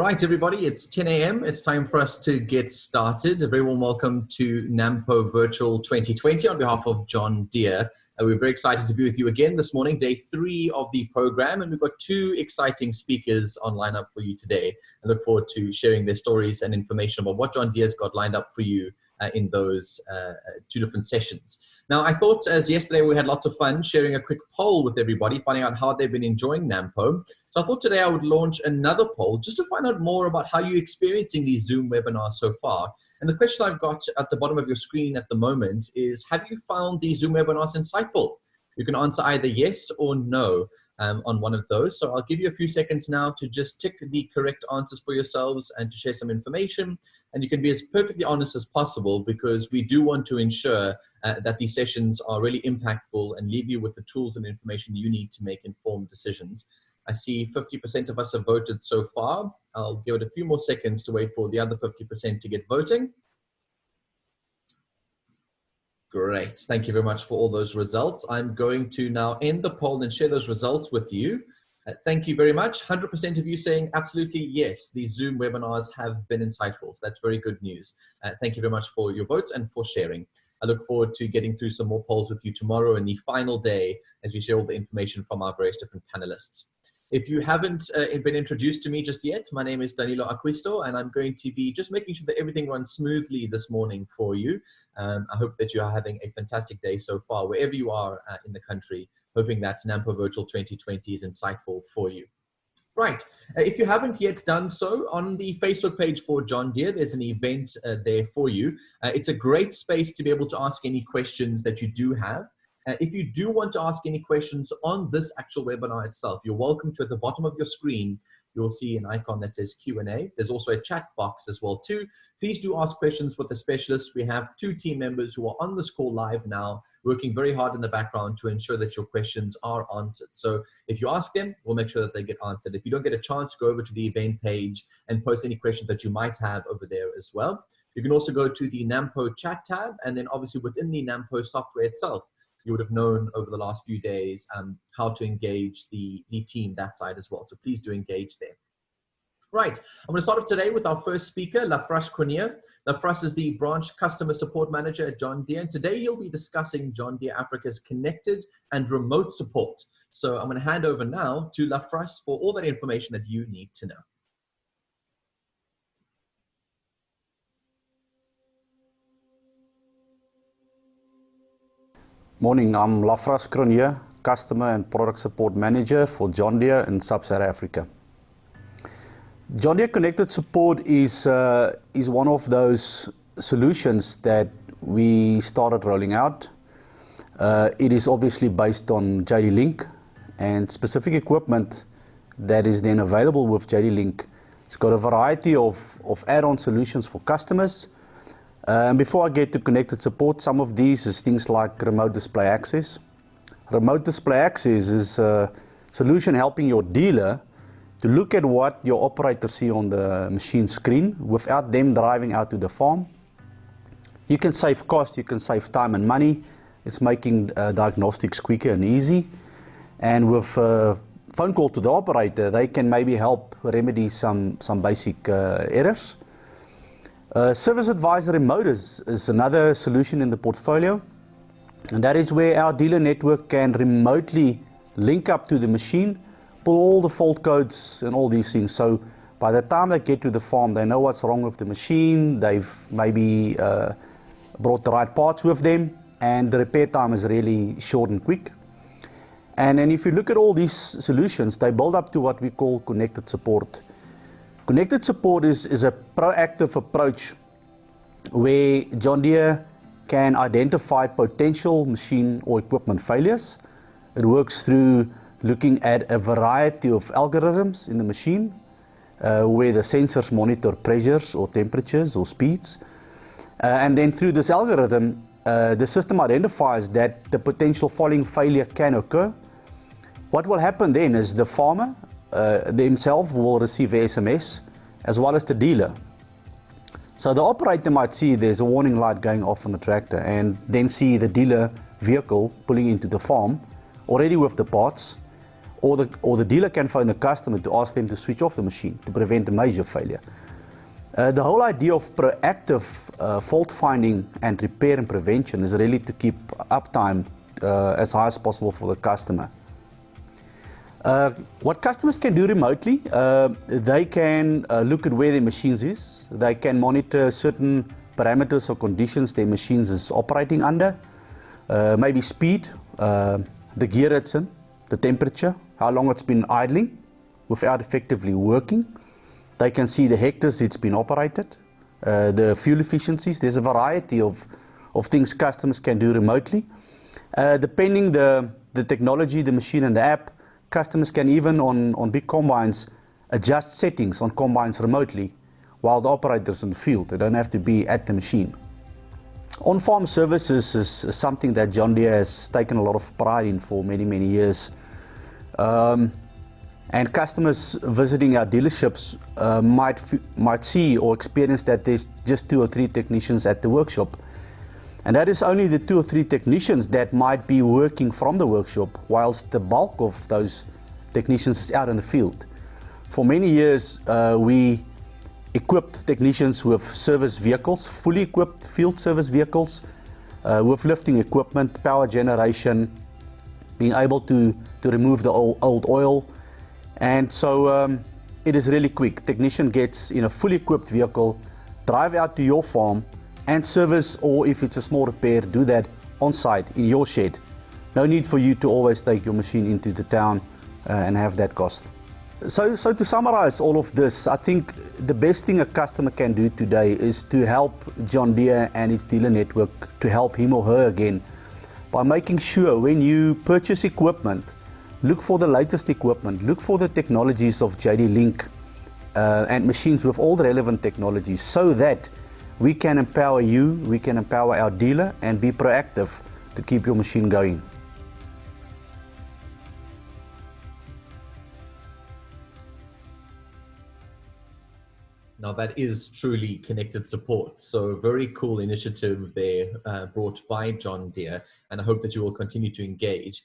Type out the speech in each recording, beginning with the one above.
Right, everybody, it's 10 a.m. It's time for us to get started. A very warm welcome to Nampo Virtual 2020 on behalf of John Deere. We're very excited to be with you again this morning, day 3 of the program, and we've got 2 exciting speakers on lineup for you today. I look forward to sharing their stories and information about what John Deere's got lined up for you in those 2 different sessions. Now, I thought as yesterday we had lots of fun sharing a quick poll with everybody, finding out how they've been enjoying Nampo. So I thought today I would launch another poll just to find out more about how you're experiencing these Zoom webinars so far. And the question I've got at the bottom of your screen at the moment is, have you found these Zoom webinars insightful? You can answer either yes or no on one of those. So I'll give you a few seconds now to just tick the correct answers for yourselves and to share some information. And you can be as perfectly honest as possible, because we do want to ensure that these sessions are really impactful and leave you with the tools and information you need to make informed decisions. I see 50% of us have voted so far. I'll give it a few more seconds to wait for the other 50% to get voting. Great, thank you very much for all those results. I'm going to now end the poll and share those results with you. Thank you very much. 100% of you saying absolutely yes, these Zoom webinars have been insightful. So that's very good news. Thank you very much for your votes and for sharing. I look forward to getting through some more polls with you tomorrow in the final day as we share all the information from our various different panelists. If you haven't been introduced to me just yet, my name is Danilo Acquisto, and I'm going to be just making sure that everything runs smoothly this morning for you. I hope that you are having a fantastic day so far, wherever you are in the country, hoping that Nampo Virtual 2020 is insightful for you. Right, if you haven't yet done so, on the Facebook page for John Deere, there's an event there for you. It's a great space to be able to ask any questions that you do have. If you do want to ask any questions on this actual webinar itself, you're welcome to, at the bottom of your screen, you'll see an icon that says Q&A. There's also a chat box as well too. Please do ask questions with the specialists. We have 2 team members who are on this call live now, working very hard in the background to ensure that your questions are answered. So if you ask them, we'll make sure that they get answered. If you don't get a chance, go over to the event page and post any questions that you might have over there as well. You can also go to the Nampo chat tab, and then obviously within the Nampo software itself, you would have known over the last few days how to engage the team that side as well. So please do engage there. Right, I'm going to start off today with our first speaker, Lafras Cornier. Lafras is the branch customer support manager at John Deere, and today he'll be discussing John Deere Africa's connected and remote support. So I'm going to hand over now to Lafras for all that information that you need to know. Morning, I'm Lafras Cornier, Customer and Product Support Manager for John Deere in Sub-Saharan Africa. John Deere Connected Support is one of those solutions that we started rolling out. It is obviously based on JD Link, and specific equipment that is then available with JD Link. It's got a variety of add-on solutions for customers. Before I get to connected support, some of these is things like remote display access. Remote display access is a solution helping your dealer to look at what your operators see on the machine screen without them driving out to the farm. You can save cost, you can save time and money. It's making diagnostics quicker and easy. And with a phone call to the operator, they can maybe help remedy some basic errors. Service Advisory Remote is another solution in the portfolio, and that is where our dealer network can remotely link up to the machine, pull all the fault codes and all these things. So by the time they get to the farm, they know what's wrong with the machine, they've maybe brought the right parts with them, and the repair time is really short and quick. And then if you look at all these solutions, they build up to what we call connected support. Connected support is a proactive approach where John Deere can identify potential machine or equipment failures. It works through looking at a variety of algorithms in the machine where the sensors monitor pressures or temperatures or speeds. And then through this algorithm, the system identifies that the potential following failure can occur. What will happen then is the farmer themselves will receive a SMS, as well as the dealer. So the operator might see there's a warning light going off on the tractor, and then see the dealer vehicle pulling into the farm already with the parts, or the dealer can phone the customer to ask them to switch off the machine to prevent a major failure. The whole idea of proactive fault finding and repair and prevention is really to keep uptime as high as possible for the customer. What customers can do remotely, they can look at where their machines is. They can monitor certain parameters or conditions their machines is operating under, maybe speed, the gear it's in, the temperature, how long it's been idling without effectively working. They can see the hectares it's been operated, the fuel efficiencies. There's a variety of things customers can do remotely. Depending the technology, the machine and the app, customers can even on big combines adjust settings on combines remotely while the operator's in the field. They don't have to be at the machine. On-farm services is something that John Deere has taken a lot of pride in for many, many years. And customers visiting our dealerships might see or experience that there's just 2 or 3 technicians at the workshop. And that is only the 2 or 3 technicians that might be working from the workshop, whilst the bulk of those technicians is out in the field. For many years, we equipped technicians with service vehicles, fully equipped field service vehicles, with lifting equipment, power generation, being able to remove the old oil. And so it is really quick. Technician gets in a fully equipped vehicle, drive out to your farm and service, or if it's a small repair, do that on site in your shed. No need for you to always take your machine into the town and have that cost. So to summarize all of this, I think the best thing a customer can do today is to help John Deere and its dealer network to help him or her again by making sure when you purchase equipment, look for the latest equipment, look for the technologies of JD Link and machines with all the relevant technologies, so that we can empower you, we can empower our dealer and be proactive to keep your machine going. Now that is truly connected support. So very cool initiative there brought by John Deere, and I hope that you will continue to engage.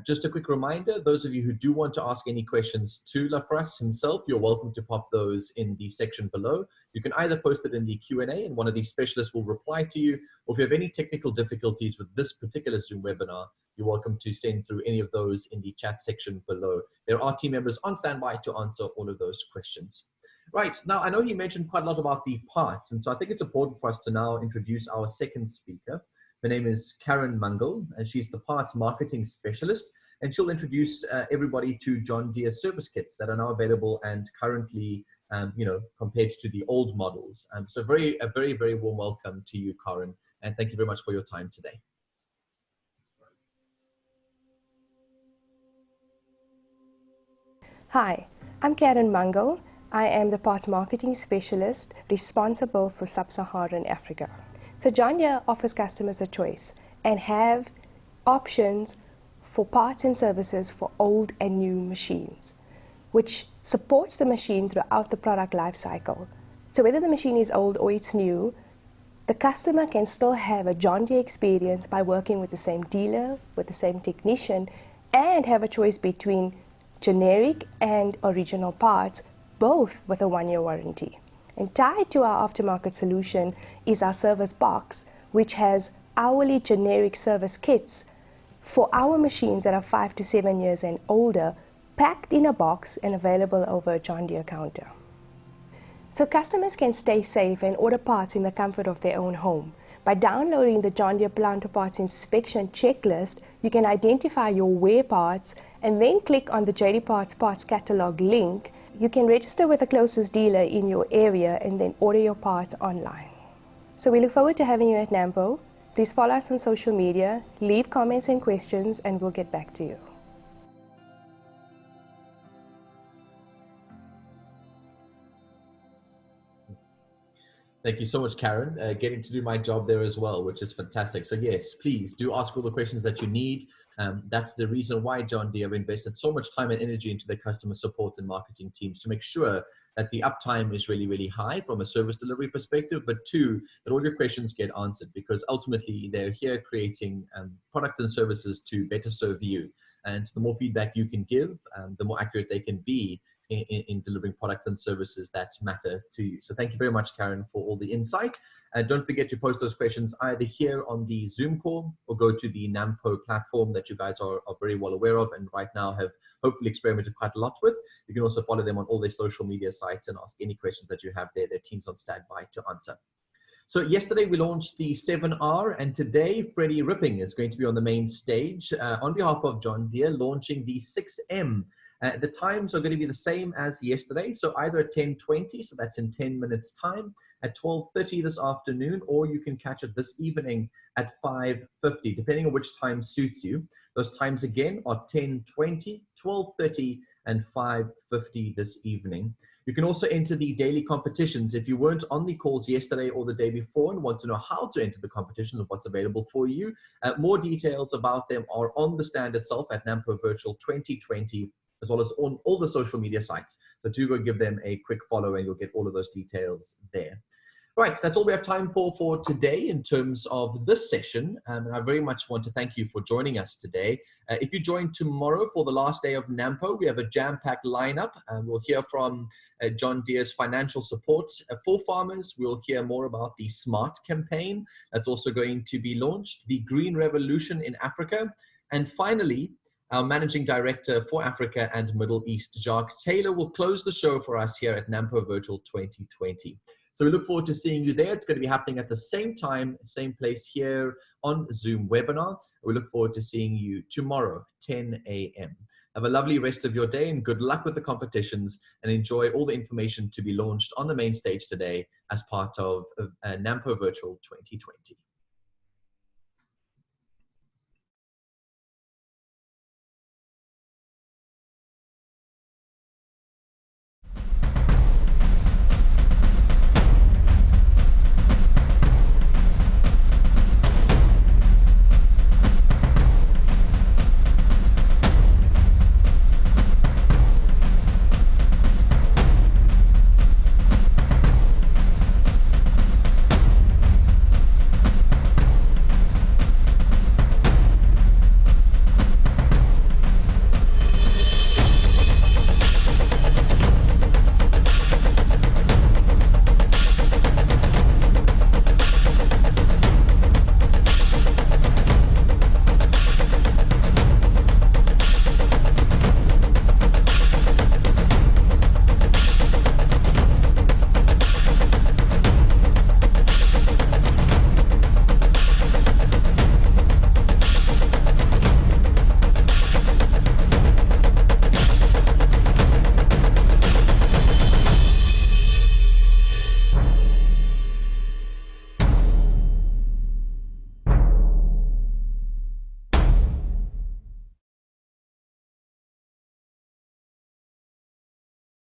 Just a quick reminder, those of you who do want to ask any questions to Lafras himself, you're welcome to pop those in the section below. You can either post it in the Q&A and one of these specialists will reply to you, or if you have any technical difficulties with this particular Zoom webinar, you're welcome to send through any of those in the chat section below. There are team members on standby to answer all of those questions. Right, now I know you mentioned quite a lot about the parts, and so I think it's important for us to now introduce our second speaker. Her name is Karen Mungall, and she's the parts marketing specialist, and she'll introduce everybody to John Deere service kits that are now available and currently, compared to the old models. So a very, very warm welcome to you, Karen, and thank you very much for your time today. Hi, I'm Karen Mungall. I am the parts marketing specialist responsible for sub-Saharan Africa. So John Deere offers customers a choice and have options for parts and services for old and new machines, which supports the machine throughout the product life cycle. So whether the machine is old or it's new, the customer can still have a John Deere experience by working with the same dealer, with the same technician, and have a choice between generic and original parts, both with a 1-year warranty. And tied to our aftermarket solution is our service box, which has hourly generic service kits for our machines that are 5 to 7 years and older, packed in a box and available over a John Deere counter. So customers can stay safe and order parts in the comfort of their own home. By downloading the John Deere Planter Parts Inspection Checklist, you can identify your wear parts and then click on the JD Parts Catalog link. You can register with the closest dealer in your area and then order your parts online. So we look forward to having you at Nampo. Please follow us on social media, leave comments and questions, and we'll get back to you. Thank you so much, Karen. Getting to do my job there as well, which is fantastic. So yes, please do ask all the questions that you need. That's the reason why John Deere have invested so much time and energy into their customer support and marketing teams to make sure that the uptime is really, really high from a service delivery perspective, but two, that all your questions get answered, because ultimately they're here creating products and services to better serve you. And the more feedback you can give, the more accurate they can be in delivering products and services that matter to you. So thank you very much, Karen, for all the insight. And don't forget to post those questions either here on the Zoom call or go to the Nampo platform that you guys are very well aware of and right now have hopefully experimented quite a lot with. You can also follow them on all their social media sites and ask any questions that you have there. Their team's on standby to answer. So yesterday we launched the 7R, and today Freddie Ripping is going to be on the main stage on behalf of John Deere, launching the 6M. The times are going to be the same as yesterday, so either at 10:20, so that's in 10 minutes time, at 12:30 this afternoon, or you can catch it this evening at 5:50, depending on which time suits you. Those times again are 10:20, 12:30, and 5:50 this evening. You can also enter the daily competitions. If you weren't on the calls yesterday or the day before and want to know how to enter the competition and what's available for you, more details about them are on the stand itself at Nampo Virtual 2020, as well as on all the social media sites. So do go give them a quick follow and you'll get all of those details there. Right, that's all we have time for today in terms of this session. And I very much want to thank you for joining us today. If you join tomorrow for the last day of Nampo, we have a jam-packed lineup. We'll hear from John Deere's financial support for farmers. We'll hear more about the SMART campaign that's also going to be launched, the Green Revolution in Africa, and finally, our Managing Director for Africa and Middle East, Jacques Taylor, will close the show for us here at Nampo Virtual 2020. So we look forward to seeing you there. It's going to be happening at the same time, same place here on Zoom webinar. We look forward to seeing you tomorrow, 10 a.m. Have a lovely rest of your day and good luck with the competitions, and enjoy all the information to be launched on the main stage today as part of Nampo Virtual 2020.